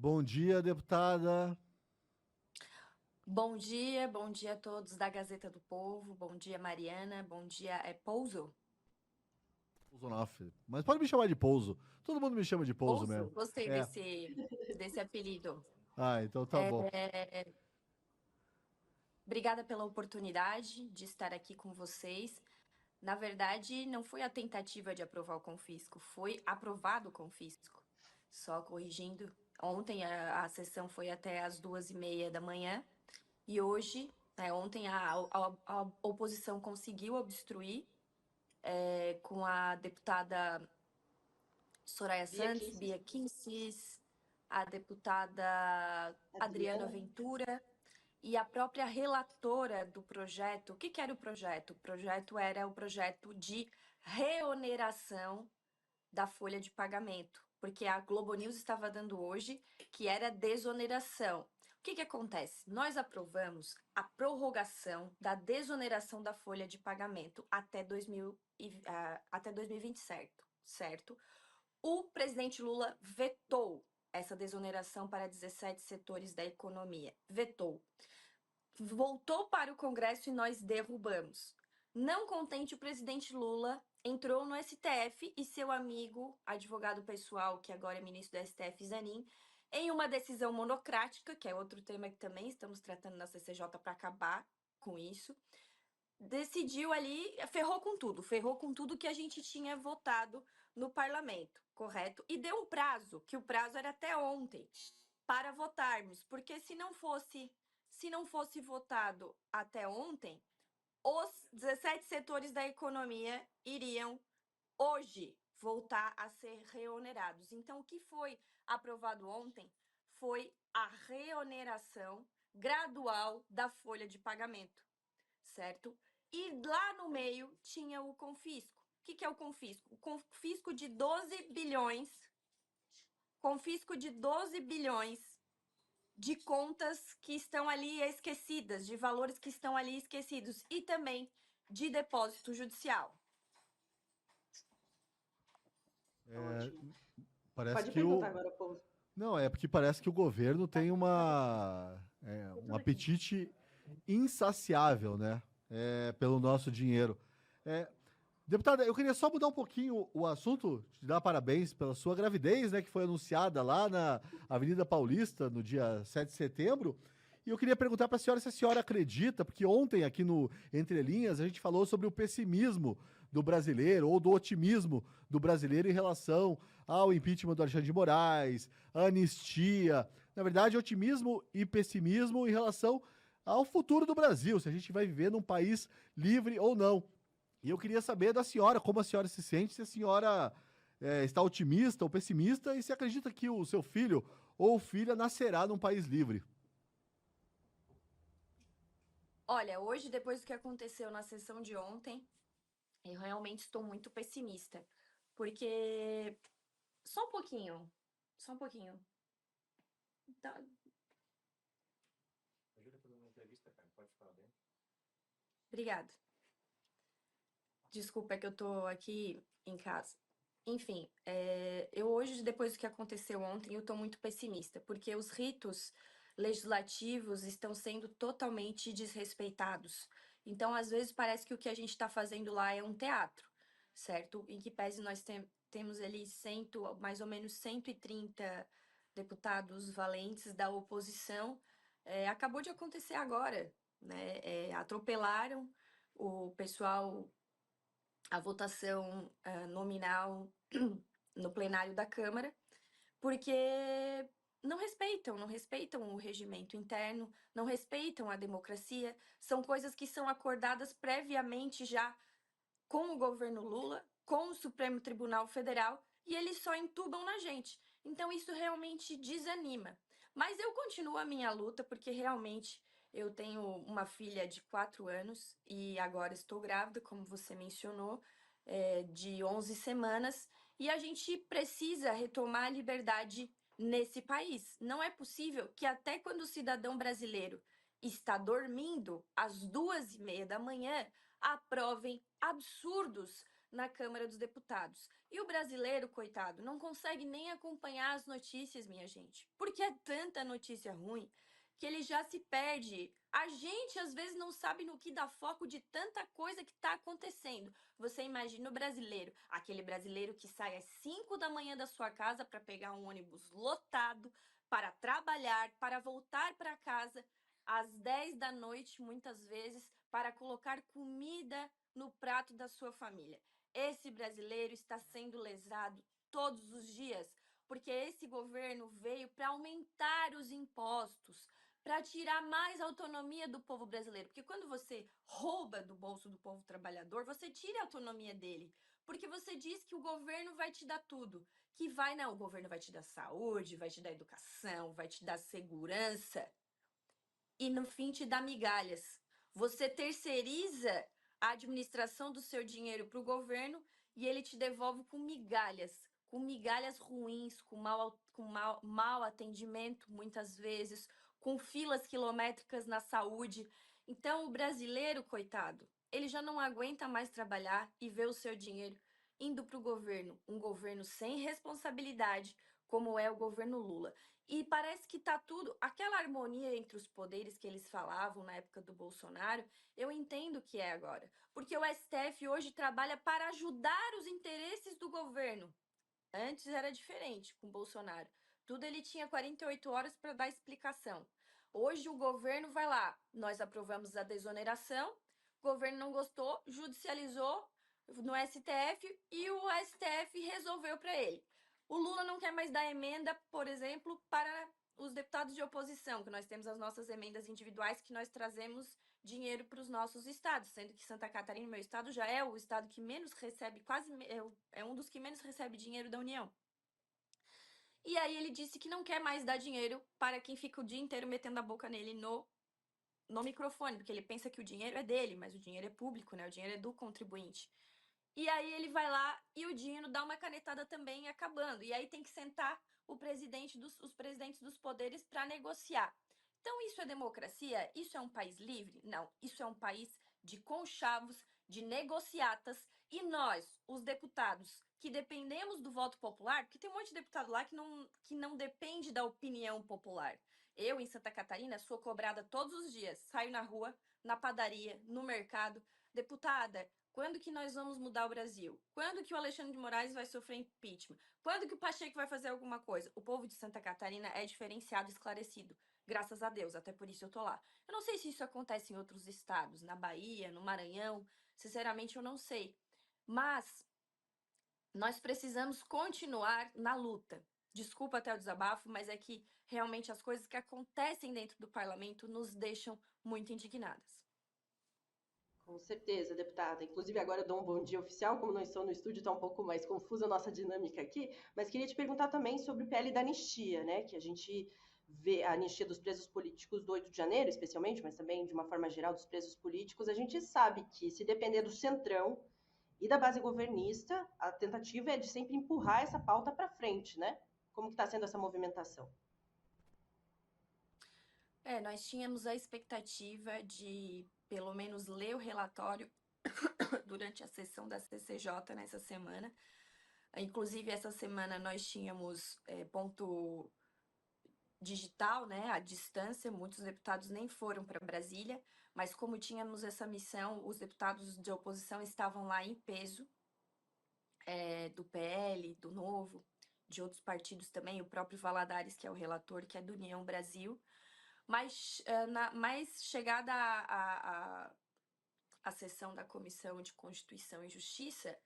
Bom dia, deputada. Bom dia a todos da Gazeta do Povo, bom dia Mariana, bom dia Pouso? Pousonoff. Mas pode me chamar de Pouso. Todo mundo me chama de Pouso Pouso? mesmo. Gostei É. desse apelido. Ah, então tá bom. É, Obrigada pela oportunidade de estar aqui com vocês. Na verdade, não foi a tentativa de aprovar o confisco, foi aprovado o confisco. Só corrigindo, ontem a sessão foi até às 2h30 da manhã e hoje, ontem a oposição conseguiu obstruir com a deputada Soraya Bia Santos, Kicis, Bia Kicis, a deputada Adriana Adriana. Ventura e a própria relatora do projeto. O que que era o projeto? O projeto era o projeto de reoneração da folha de pagamento, porque a Globo News estava dando hoje que era desoneração. O que que acontece? Nós aprovamos a prorrogação da desoneração da folha de pagamento até 2027, certo? O presidente Lula vetou essa desoneração para 17 setores da economia. Vetou. Voltou para o Congresso e nós derrubamos. Não contente, o presidente Lula entrou no STF e seu amigo, advogado pessoal, que agora é ministro do STF, Zanin, em uma decisão monocrática, que é outro tema que também estamos tratando na CCJ para acabar com isso, decidiu ali, ferrou com tudo que a gente tinha votado no parlamento, correto? E deu um prazo, que o prazo era até ontem, para votarmos, porque se não fosse votado até ontem, os 17 setores da economia iriam hoje voltar a ser reonerados. Então, o que foi aprovado ontem foi a reoneração gradual da folha de pagamento, certo? E lá no meio tinha o confisco. O que que é o confisco? O confisco de 12 bilhões, confisco de 12 bilhões de contas que estão ali esquecidas, de valores que estão ali esquecidos e também de depósito judicial. É, Ótimo. parece Pode que perguntar o. agora, Pouso. Não, é porque parece que o governo tem um apetite insaciável, né? Pelo nosso dinheiro. É, deputada, eu queria só mudar um pouquinho o assunto, te dar parabéns pela sua gravidez, né, que foi anunciada lá na Avenida Paulista no dia 7 de setembro. E eu queria perguntar para a senhora se a senhora acredita, porque ontem aqui no Entre Linhas a gente falou sobre o pessimismo do brasileiro ou do otimismo do brasileiro em relação ao impeachment do Alexandre de Moraes, a anistia. Na verdade, otimismo e pessimismo em relação ao futuro do Brasil, se a gente vai viver num país livre ou não. E eu queria saber da senhora como a senhora se sente, se a senhora está otimista ou pessimista e se acredita que o seu filho ou filha nascerá num país livre. Olha, hoje, depois do que aconteceu na sessão de ontem, eu realmente estou muito pessimista. Porque. Só um pouquinho. Só um pouquinho. Tá. Obrigada. Desculpa, é que eu tô aqui em casa. Enfim, eu hoje, depois do que aconteceu ontem, eu tô muito pessimista, porque os ritos legislativos estão sendo totalmente desrespeitados. Então, às vezes, parece que o que a gente está fazendo lá é um teatro, certo? Em que pese nós temos ali mais ou menos 130 deputados valentes da oposição, acabou de acontecer agora, né? Atropelaram o pessoal a votação nominal no plenário da Câmara, porque não respeitam o regimento interno, não respeitam a democracia, são coisas que são acordadas previamente já com o governo Lula, com o Supremo Tribunal Federal, e eles só entubam na gente. Então isso realmente desanima. Mas eu continuo a minha luta, porque realmente eu tenho uma filha de 4 anos e agora estou grávida, como você mencionou, de 11 semanas, e a gente precisa retomar a liberdade nesse país. Não é possível que até quando o cidadão brasileiro está dormindo às 2h30 da manhã, aprovem absurdos na Câmara dos Deputados. E o brasileiro, coitado, não consegue nem acompanhar as notícias, minha gente, porque é tanta notícia ruim que ele já se perde. A gente, às vezes, não sabe no que dá foco de tanta coisa que está acontecendo. Você imagina o brasileiro, aquele brasileiro que sai às 5 da manhã da sua casa para pegar um ônibus lotado, para trabalhar, para voltar para casa às 10 da noite, muitas vezes, para colocar comida no prato da sua família. Esse brasileiro está sendo lesado todos os dias, porque esse governo veio para aumentar os impostos, para tirar mais autonomia do povo brasileiro. Porque quando você rouba do bolso do povo trabalhador, você tira a autonomia dele. Porque você diz que o governo vai te dar tudo. Que vai, não, o governo vai te dar saúde, vai te dar educação, vai te dar segurança e no fim te dá migalhas. Você terceiriza a administração do seu dinheiro para o governo e ele te devolve com migalhas ruins, mau atendimento, muitas vezes, com filas quilométricas na saúde. Então, o brasileiro, coitado, ele já não aguenta mais trabalhar e ver o seu dinheiro indo para o governo, um governo sem responsabilidade, como é o governo Lula. E parece que tá tudo, aquela harmonia entre os poderes que eles falavam na época do Bolsonaro, eu entendo que é agora. Porque o STF hoje trabalha para ajudar os interesses do governo. Antes era diferente com o Bolsonaro. Tudo ele tinha 48 horas para dar explicação. Hoje o governo vai lá, nós aprovamos a desoneração, o governo não gostou, judicializou no STF e o STF resolveu para ele. O Lula não quer mais dar emenda, por exemplo, para os deputados de oposição, que nós temos as nossas emendas individuais que nós trazemos dinheiro para os nossos estados, sendo que Santa Catarina, meu estado, já é o estado que menos recebe, é um dos que menos recebe dinheiro da União. E aí ele disse que não quer mais dar dinheiro para quem fica o dia inteiro metendo a boca nele no microfone, porque ele pensa que o dinheiro é dele, mas o dinheiro é público, né? O dinheiro é do contribuinte. E aí ele vai lá e o Dino dá uma canetada também acabando. E aí tem que sentar os presidentes dos poderes para negociar. Então isso é democracia? Isso é um país livre? Não, isso é um país de conchavos, de negociatas, e nós, os deputados, que dependemos do voto popular, porque tem um monte de deputado lá que não depende da opinião popular. Eu, em Santa Catarina, sou cobrada todos os dias. Saio na rua, na padaria, no mercado. Deputada, quando que nós vamos mudar o Brasil? Quando que o Alexandre de Moraes vai sofrer impeachment? Quando que o Pacheco vai fazer alguma coisa? O povo de Santa Catarina é diferenciado, esclarecido. Graças a Deus, até por isso eu tô lá. Eu não sei se isso acontece em outros estados, na Bahia, no Maranhão. Sinceramente, eu não sei. Mas nós precisamos continuar na luta. Desculpa até o desabafo, mas é que realmente as coisas que acontecem dentro do parlamento nos deixam muito indignadas. Com certeza, deputada. Inclusive, agora eu dou um bom dia oficial, como não estou no estúdio, está um pouco mais confusa a nossa dinâmica aqui, mas queria te perguntar também sobre o PL da anistia, né? Que a gente vê a anistia dos presos políticos do 8 de janeiro, especialmente, mas também de uma forma geral dos presos políticos. A gente sabe que, se depender do centrão e da base governista, a tentativa é de sempre empurrar essa pauta para frente, né? Como que está sendo essa movimentação? Nós tínhamos a expectativa de, pelo menos, ler o relatório durante a sessão da CCJ nessa semana. Inclusive, essa semana nós tínhamos ponto digital, né, à distância, muitos deputados nem foram para Brasília, mas como tínhamos essa missão, os deputados de oposição estavam lá em peso, do PL, do Novo, de outros partidos também, o próprio Valadares, que é o relator, que é do União Brasil, mas mais chegada a sessão da Comissão de Constituição e Justiça,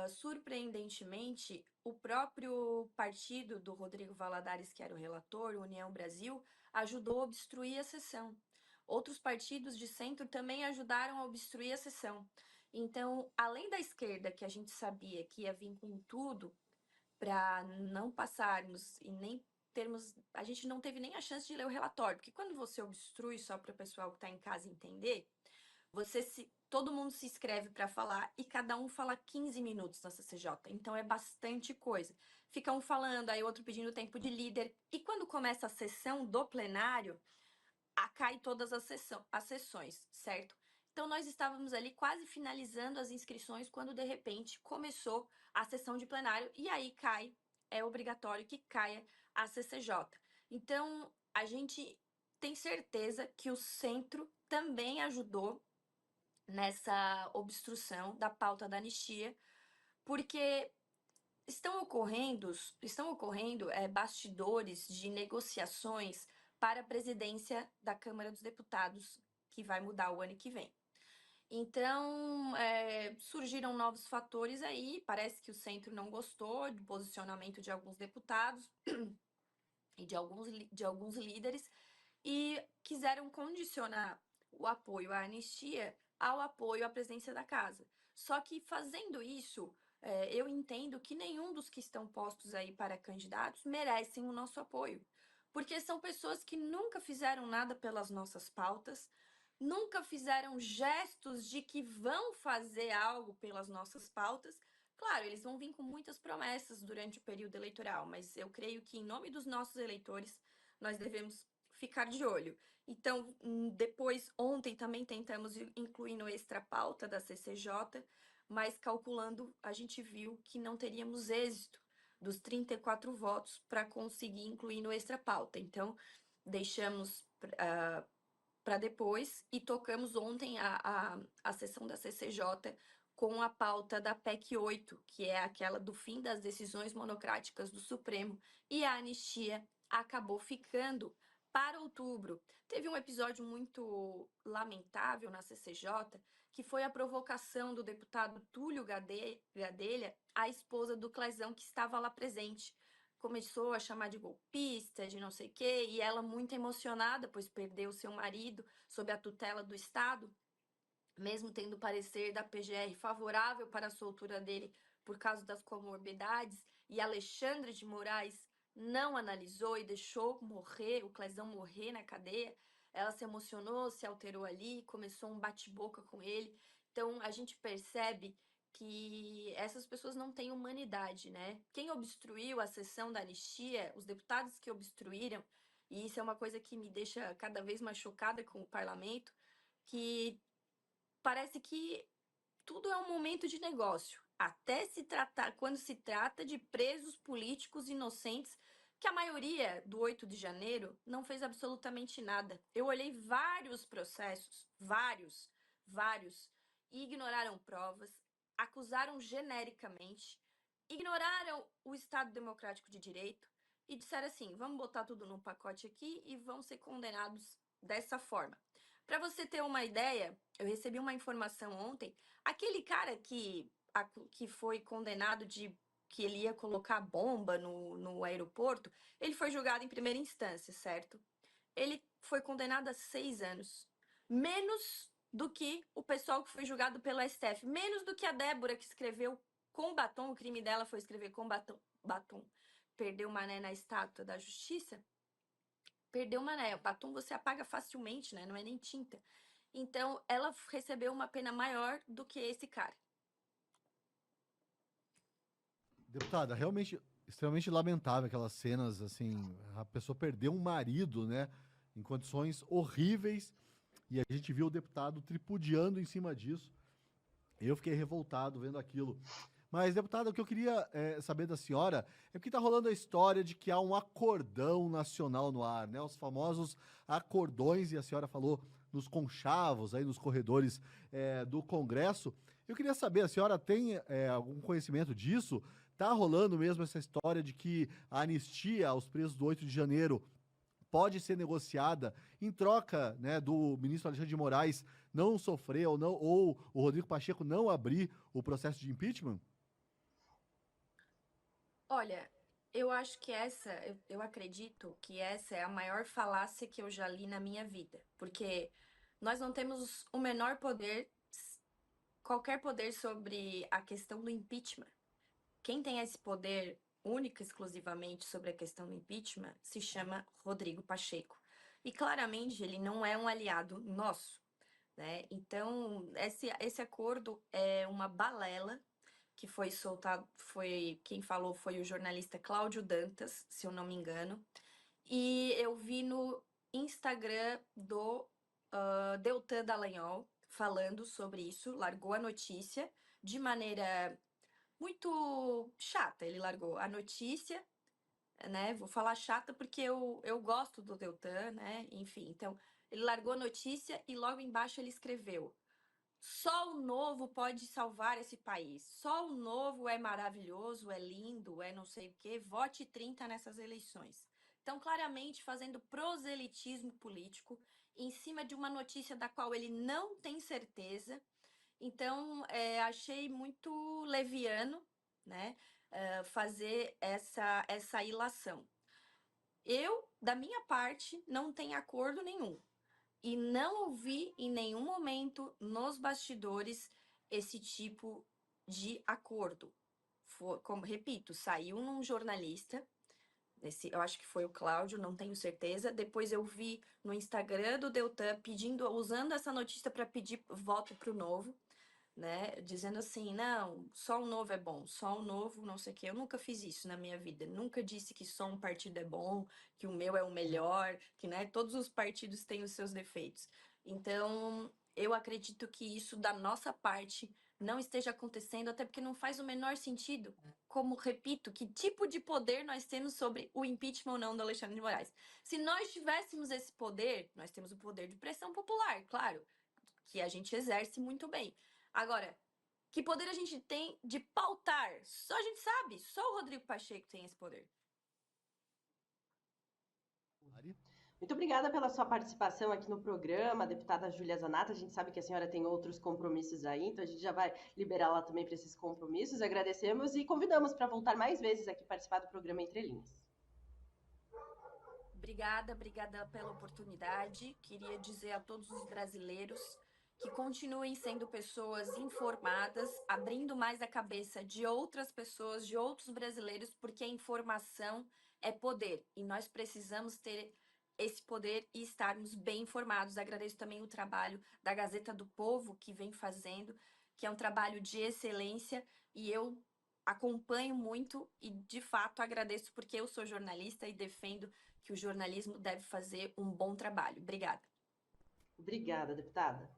surpreendentemente, o próprio partido do Rodrigo Valadares, que era o relator, o União Brasil, ajudou a obstruir a sessão. Outros partidos de centro também ajudaram a obstruir a sessão. Então, além da esquerda, que a gente sabia que ia vir com tudo para não passarmos e nem termos. A gente não teve nem a chance de ler o relatório, porque quando você obstrui, só para o pessoal que está em casa entender, todo mundo se inscreve para falar e cada um fala 15 minutos na CCJ. Então é bastante coisa. Fica um falando, aí outro pedindo tempo de líder. E quando começa a sessão do plenário, cai todas as sessões, certo? Então, nós estávamos ali quase finalizando as inscrições quando, de repente, começou a sessão de plenário e aí é obrigatório que caia a CCJ. Então, a gente tem certeza que o centro também ajudou nessa obstrução da pauta da anistia, porque estão ocorrendo bastidores de negociações para a presidência da Câmara dos Deputados, que vai mudar o ano que vem. Então, surgiram novos fatores aí, parece que o centro não gostou do posicionamento de alguns deputados e de alguns líderes e quiseram condicionar o apoio à anistia ao apoio à presidência da casa. Só que fazendo isso, eu entendo que nenhum dos que estão postos aí para candidatos merecem o nosso apoio, porque são pessoas que nunca fizeram nada pelas nossas pautas, nunca fizeram gestos de que vão fazer algo pelas nossas pautas. Claro, eles vão vir com muitas promessas durante o período eleitoral, mas eu creio que, em nome dos nossos eleitores, nós devemos ficar de olho. Então, depois, ontem também tentamos incluir no extra pauta da CCJ, mas calculando, a gente viu que não teríamos êxito dos 34 votos para conseguir incluir no extra pauta. Então, deixamos para depois e tocamos ontem a sessão da CCJ com a pauta da PEC 8, que é aquela do fim das decisões monocráticas do Supremo, e a anistia acabou ficando para outubro. Teve um episódio muito lamentável na CCJ, que foi a provocação do deputado Túlio Gadelha à esposa do Clezão, que estava lá presente. Começou a chamar de golpista, de não sei o quê, e ela muito emocionada, pois perdeu seu marido sob a tutela do Estado, mesmo tendo parecer da PGR favorável para a soltura dele por causa das comorbidades, e Alexandre de Moraes não analisou e deixou morrer, o Clezão morrer na cadeia. Ela se emocionou, se alterou ali, começou um bate-boca com ele. Então, a gente percebe que essas pessoas não têm humanidade, né? Quem obstruiu a sessão da anistia, os deputados que obstruíram, e isso é uma coisa que me deixa cada vez mais chocada com o parlamento, que parece que tudo é um momento de negócio, até se tratar, quando se trata de presos políticos inocentes, que a maioria do 8 de janeiro não fez absolutamente nada. Eu olhei vários processos, vários, e ignoraram provas, acusaram genericamente, ignoraram o Estado Democrático de Direito e disseram assim: vamos botar tudo num pacote aqui e vão ser condenados dessa forma. Para você ter uma ideia, eu recebi uma informação ontem. Aquele cara que foi condenado de que ele ia colocar bomba no aeroporto, ele foi julgado em primeira instância, certo? Ele foi condenado a 6 anos. Menos do que o pessoal que foi julgado pela STF. Menos do que a Débora, que escreveu com batom. O crime dela foi escrever com batom. Perdeu mané na estátua da justiça. Perdeu mané. O batom você apaga facilmente, né? Não é nem tinta. Então, ela recebeu uma pena maior do que esse cara. Deputada, realmente extremamente lamentável aquelas cenas, assim, a pessoa perdeu um marido, né, em condições horríveis, e a gente viu o deputado tripudiando em cima disso. Eu fiquei revoltado vendo aquilo. Mas, deputada, o que eu queria saber da senhora é que está rolando a história de que há um acordão nacional no ar, né? Os famosos acordões, e a senhora falou nos conchavos, aí nos corredores do Congresso. Eu queria saber, a senhora tem algum conhecimento disso? Tá rolando mesmo essa história de que a anistia aos presos do 8 de janeiro pode ser negociada em troca, né, do ministro Alexandre de Moraes não sofrer ou o Rodrigo Pacheco não abrir o processo de impeachment? Olha, eu acho que eu acredito que essa é a maior falácia que eu já li na minha vida, porque nós não temos o menor poder, qualquer poder sobre a questão do impeachment. Quem tem esse poder único, exclusivamente sobre a questão do impeachment, se chama Rodrigo Pacheco. E claramente ele não é um aliado nosso, né? Então, esse acordo é uma balela que foi soltado, quem falou foi o jornalista Cláudio Dantas, se eu não me engano. E eu vi no Instagram do Deltan Dallagnol falando sobre isso, largou a notícia de maneira muito chata. Ele largou a notícia, né? Vou falar chata porque eu gosto do Deltan, né? Enfim, então ele largou a notícia e logo embaixo ele escreveu: só o novo pode salvar esse país. Só o novo é maravilhoso, é lindo, é não sei o quê. Vote 30 nessas eleições. Então, claramente fazendo proselitismo político em cima de uma notícia da qual ele não tem certeza. Então, achei muito leviano, né, fazer essa ilação. Eu, da minha parte, não tenho acordo nenhum. E não ouvi em nenhum momento nos bastidores esse tipo de acordo. Como repito, saiu num jornalista, eu acho que foi o Cláudio, não tenho certeza. Depois eu vi no Instagram do Deltan usando essa notícia para pedir voto para o Novo, né? Dizendo assim, não, só o Novo é bom, só o Novo, não sei o quê. Eu nunca fiz isso na minha vida. Nunca disse que só um partido é bom, que o meu é o melhor, que, né, todos os partidos têm os seus defeitos. Então, eu acredito que isso da nossa parte não esteja acontecendo, até porque não faz o menor sentido. Como, repito, que tipo de poder nós temos sobre o impeachment ou não do Alexandre de Moraes? Se nós tivéssemos esse poder, nós temos o poder de pressão popular, claro, que a gente exerce muito bem. Agora, que poder a gente tem de pautar? Só a gente sabe, só o Rodrigo Pacheco tem esse poder. Mari? Muito obrigada pela sua participação aqui no programa, deputada Júlia Zanata. A gente sabe que a senhora tem outros compromissos aí, então a gente já vai liberá-la também para esses compromissos. Agradecemos e convidamos para voltar mais vezes aqui participar do programa Entre Linhas. Obrigada pela oportunidade. Queria dizer a todos os brasileiros que continuem sendo pessoas informadas, abrindo mais a cabeça de outras pessoas, de outros brasileiros, porque a informação é poder e nós precisamos ter esse poder e estarmos bem informados. Agradeço também o trabalho da Gazeta do Povo que vem fazendo, que é um trabalho de excelência e eu acompanho muito e de fato agradeço porque eu sou jornalista e defendo que o jornalismo deve fazer um bom trabalho. Obrigada. Obrigada, deputada.